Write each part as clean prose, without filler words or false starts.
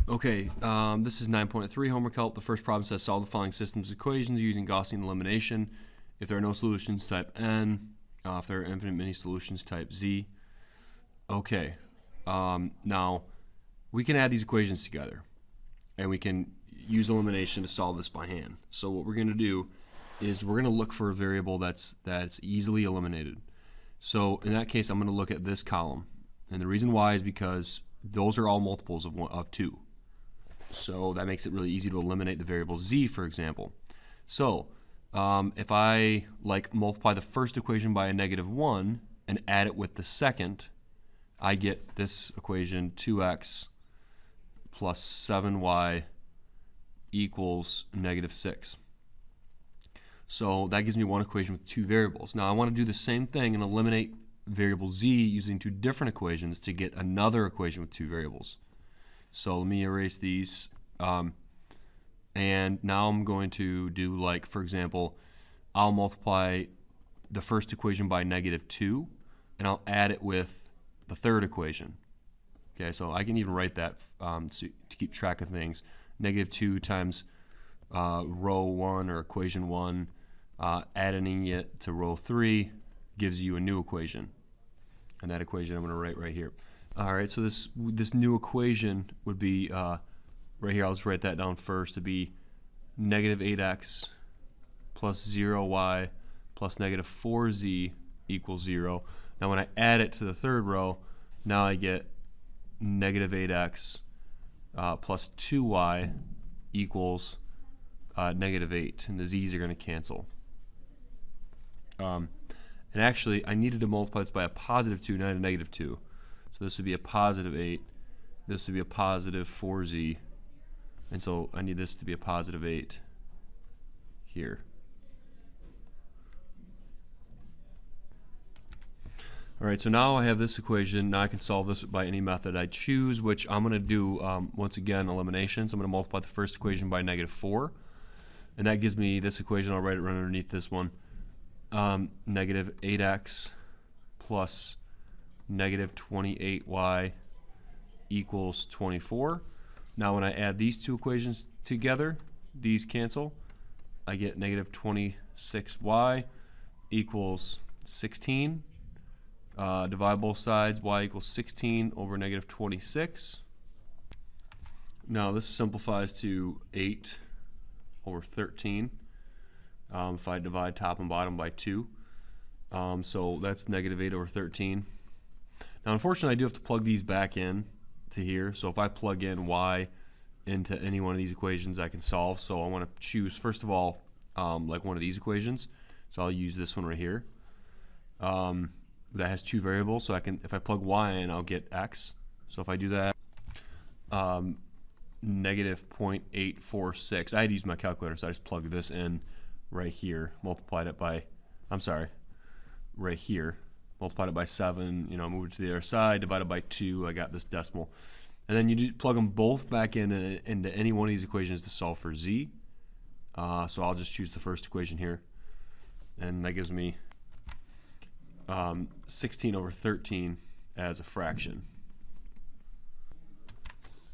Okay, this is 9.3 homework help. The first problem says solve the following systems equations using Gaussian elimination. If there are no solutions, type N. If there are infinite many solutions, type Z. Okay, now we can add these equations together, and we can use elimination to solve this by hand. So what we're going to do is we're going to look for a variable that's easily eliminated. So in that case, I'm going to look at this column, and the reason why is because those are all multiples of 2. So that makes it really easy to eliminate the variable z, for example. So if I multiply the first equation by a -1 and add it with the second, I get this equation 2x plus 7y equals -6. So that gives me one equation with 2 variables. Now I want to do the same thing and eliminate variable z using 2 different equations to get another equation with 2 variables. So let me erase these. And now I'm going to do, for example, I'll multiply the first equation by -2, and I'll add it with the third equation. Okay, so I can even write that to keep track of things. -2 times row 1 or equation 1, adding it to row 3 gives you a new equation. And that equation I'm going to write right here. All right, so this new equation would be right here. I'll just write that down first to be -8x plus 0y plus -4z equals 0. Now when I add it to the third row, now I get -8x plus 2y equals -8, and the z's are going to cancel. And actually, I needed to multiply this by a +2, not a -2. So this would be a +8. This would be a +4z. And so I need this to be a +8 here. All right, so now I have this equation. Now I can solve this by any method I choose, which I'm going to do, once again, elimination. So I'm going to multiply the first equation by -4. And that gives me this equation. I'll write it right underneath this one. -8x plus -28y equals 24. Now when I add these two equations together, these cancel. I get -26y equals 16. Divide both sides, y equals 16 over -26. Now this simplifies to 8 over 13. If I divide top and bottom by 2. So that's -8 over 13. Now unfortunately I do have to plug these back in to here. So if I plug in y into any one of these equations, I can solve. So I want to choose, first of all, one of these equations. So I'll use this one right here. That has 2 variables, so I can, if I plug y in, I'll get x. So if I do that, -0.846. I had to use my calculator, so I just plugged this in right here, multiplied it by, right here, multiplied it by 7, move it to the other side, divided by 2, I got this decimal. And then you just plug them both back into any one of these equations to solve for z. So I'll just choose the first equation here, and that gives me 16 over 13 as a fraction.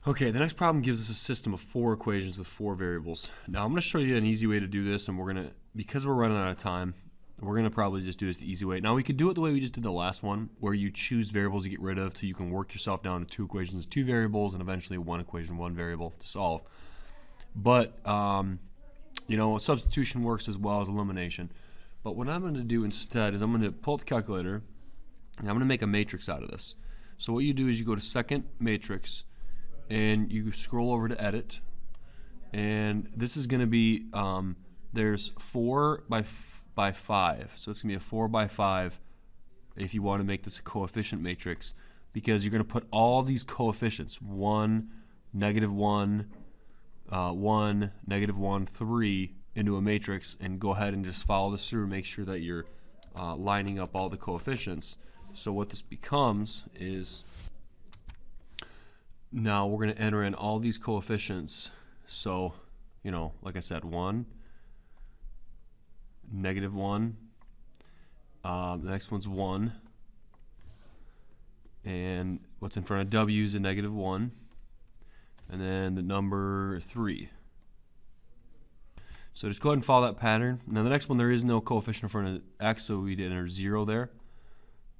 Okay, the next problem gives us a system of 4 equations with 4 variables. Now I'm going to show you an easy way to do this, and because we're running out of time, we're going to probably just do this the easy way. Now we could do it the way we just did the last one, where you choose variables to get rid of, so you can work yourself down to 2 equations, 2 variables, and eventually 1 equation, 1 variable to solve. But substitution works as well as elimination. But what I'm going to do instead is I'm going to pull up the calculator, and I'm going to make a matrix out of this. So what you do is you go to second matrix, and you scroll over to edit, and this is going to be there's 4 by 5, so it's going to be a 4 by 5 if you want to make this a coefficient matrix, because you're going to put all these coefficients 1, -1, 1, -1, 3 into a matrix, and go ahead and just follow this through and make sure that you're lining up all the coefficients. So what this becomes is, now we're going to enter in all these coefficients. So, like I said, 1, -1, the next one's 1, and what's in front of W is a -1, and then the number 3. So just go ahead and follow that pattern. Now the next one, there is no coefficient in front of x, so we'd enter 0 there,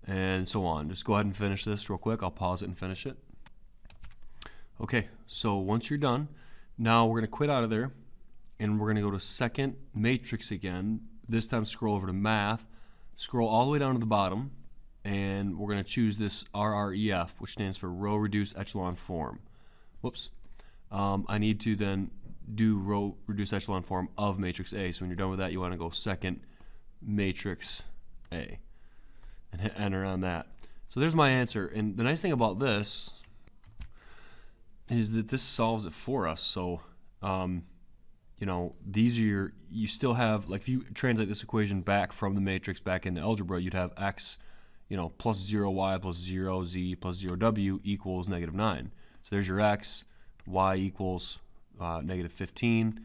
and so on. Just go ahead and finish this real quick. I'll pause it and finish it. Okay, so once you're done, now we're going to quit out of there, and we're going to go to second matrix again. This time scroll over to math, scroll all the way down to the bottom, and we're going to choose this RREF, which stands for row reduced echelon form. Whoops. I need to then do row reduced echelon form of matrix A. So when you're done with that, you want to go second matrix A and hit enter on that. So there's my answer. And the nice thing about this is that this solves it for us. So you know, these are you still have, like, if you translate this equation back from the matrix back into algebra, you'd have x, you know, plus 0y plus 0 z plus 0w equals -9. So there's your x, y equals -15.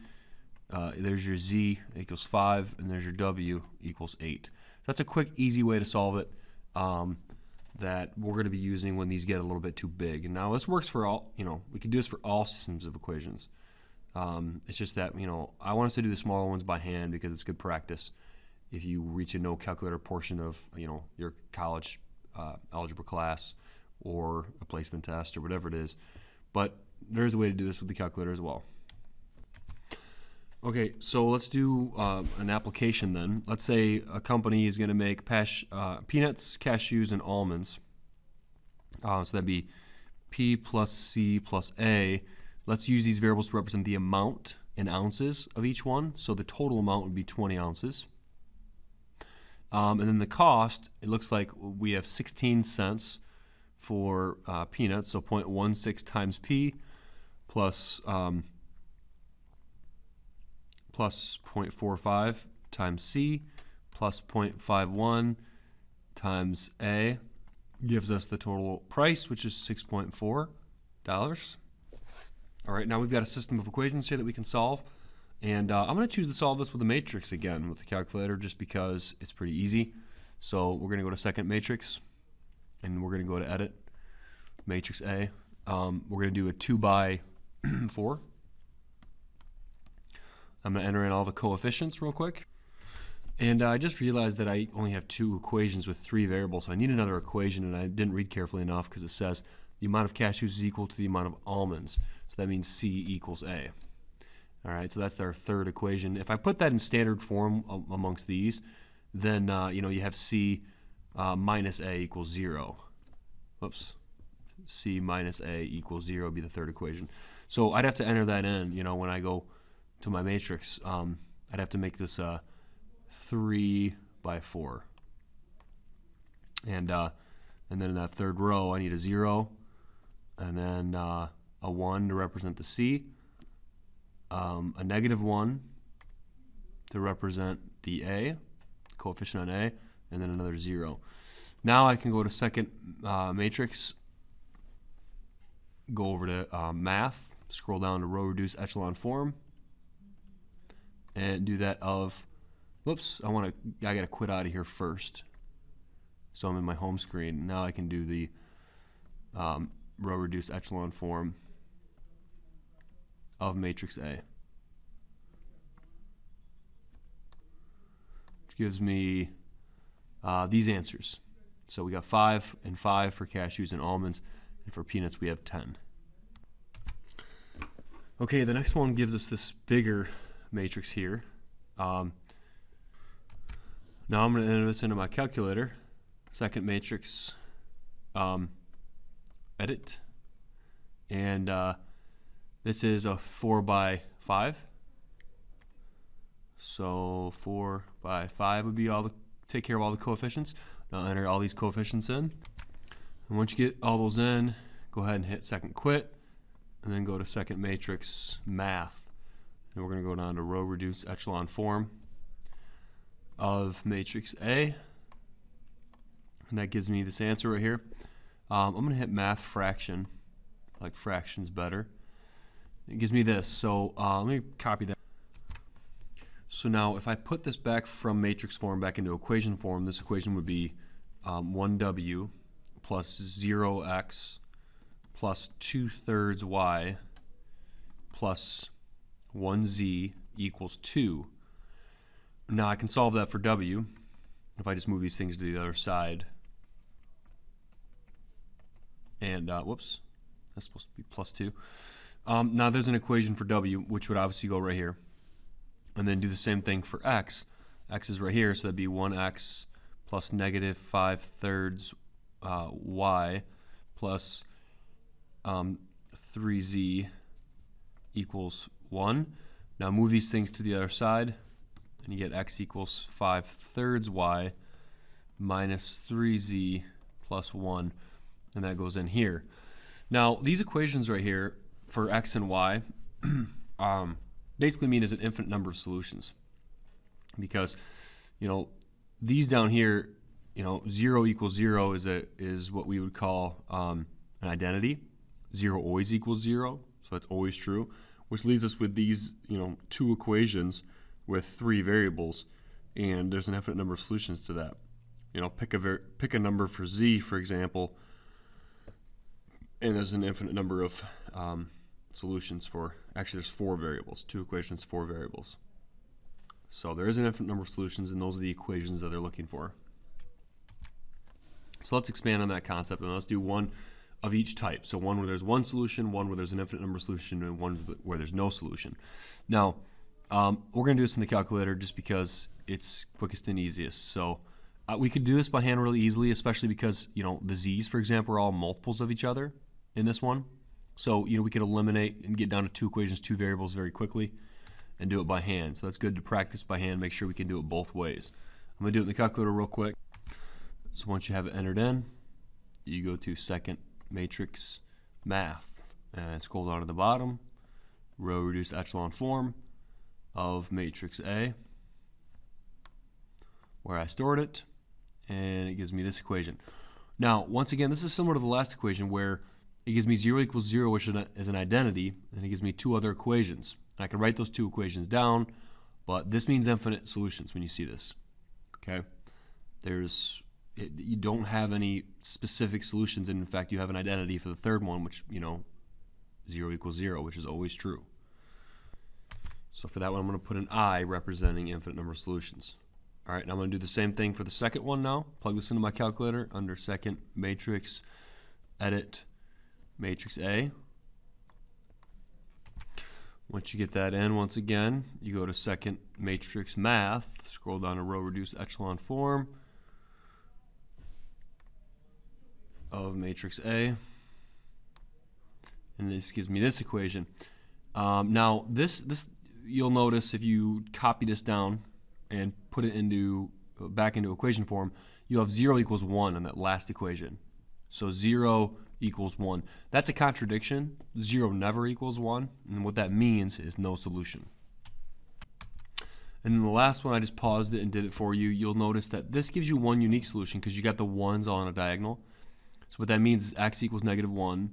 There's your z equals 5, and there's your w equals 8. That's a quick, easy way to solve it that we're going to be using when these get a little bit too big. And now this works for all, you know, we can do this for all systems of equations. It's just that, you know, I want us to do the smaller ones by hand because it's good practice if you reach a no calculator portion of, you know, your college algebra class or a placement test or whatever it is. But there's a way to do this with the calculator as well. Okay, so let's do an application then. Let's say a company is going to make peanuts, cashews, and almonds. So that'd be P plus C plus A. Let's use these variables to represent the amount in ounces of each one. So the total amount would be 20 ounces. And then the cost, it looks like we have 16 cents for peanuts, so 0.16 times P plus 0.45 times C plus 0.51 times A gives us the total price, which is $6.4. All right, now we've got a system of equations here that we can solve. And I'm going to choose to solve this with a matrix again with the calculator just because it's pretty easy. So we're going to go to second matrix, and we're going to go to edit, matrix A. We're going to do a 2 by 4. I'm going to enter in all the coefficients real quick. And I just realized that I only have 2 equations with 3 variables, so I need another equation, and I didn't read carefully enough because it says the amount of cashews is equal to the amount of almonds. So that means C equals A. All right, so that's our third equation. If I put that in standard form amongst these, then you know, you have C minus A equals 0. Whoops. C minus A equals 0 would be the third equation. So I'd have to enter that in, you know, when I go to my matrix. I'd have to make this 3 by 4. And then in that third row, I need a 0, and then a 1 to represent the C, a -1 to represent the A, coefficient on A, and then another 0. Now I can go to second matrix, go over to math, scroll down to row reduced echelon form, and do that of, whoops, I got to quit out of here first. So I'm in my home screen. Now I can do the row reduced echelon form of matrix A, which gives me these answers. So we got 5 and 5 for cashews and almonds, and for peanuts we have 10. Okay, the next one gives us this bigger matrix here. Now I'm going to enter this into my calculator. Second matrix, edit, and this is a 4 by 5. So 4 by 5 would be take care of all the coefficients. Now enter all these coefficients in, and once you get all those in, go ahead and hit second quit, and then go to second matrix math, and we're going to go down to row reduced echelon form of matrix A. And that gives me this answer right here. I'm going to hit math fraction, like fractions better. It gives me this. So let me copy that. So now if I put this back from matrix form back into equation form, this equation would be 1w plus 0x plus 2/3 y plus 1z equals 2. Now I can solve that for w if I just move these things to the other side. And, whoops, that's supposed to be plus 2. Now there's an equation for w, which would obviously go right here. And then do the same thing for x. X is right here, so that'd be 1x plus negative 5/3 y plus 3z equals 1. Now move these things to the other side, and you get x equals 5/3 y minus 3z plus 1, and that goes in here. Now these equations right here for x and y basically mean there's an infinite number of solutions, because these down here, 0 equals 0 is what we would call an identity. 0 always equals 0, so that's always true, which leaves us with these two equations with 3 variables, and there's an infinite number of solutions to that. Pick a number for z, for example, and there's an infinite number of solutions for, actually there's 4 variables, 2 equations, 4 variables. So there is an infinite number of solutions, and those are the equations that they're looking for. So let's expand on that concept, and let's do one of each type. So one where there's one solution, one where there's an infinite number of solution, and one where there's no solution. Now, we're going to do this in the calculator just because it's quickest and easiest. So we could do this by hand really easily, especially because the z's, for example, are all multiples of each other in this one. So we could eliminate and get down to 2 equations, 2 variables very quickly, and do it by hand. So that's good to practice by hand. Make sure we can do it both ways. I'm going to do it in the calculator real quick. So once you have it entered in, you go to second matrix math and scroll down to the bottom, row reduced echelon form of matrix A, where I stored it, and it gives me this equation. Now, once again, this is similar to the last equation where it gives me 0 equals 0, which is an identity, and it gives me 2 other equations. And I can write those 2 equations down, but this means infinite solutions when you see this. Okay? You don't have any specific solutions, and in fact, you have an identity for the third one, which, 0 equals 0, which is always true. So for that one, I'm going to put an I representing infinite number of solutions. All right, now I'm going to do the same thing for the second one now. Plug this into my calculator under second matrix, edit matrix A. Once you get that in, once again, you go to second matrix math, scroll down to row reduced echelon form of matrix A, and this gives me this equation. Now this you'll notice if you copy this down and put it back into equation form, you'll have 0 equals 1 in that last equation. So 0 equals 1. That's a contradiction. 0 never equals 1, and what that means is no solution. And then the last one, I just paused it and did it for you. You'll notice that this gives you one unique solution because you got the 1s all on a diagonal. So what that means is x equals -1,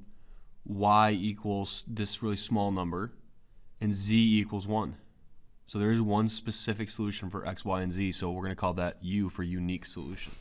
y equals this really small number, and z equals 1. So there is one specific solution for x, y, and z, so we're going to call that U for unique solution.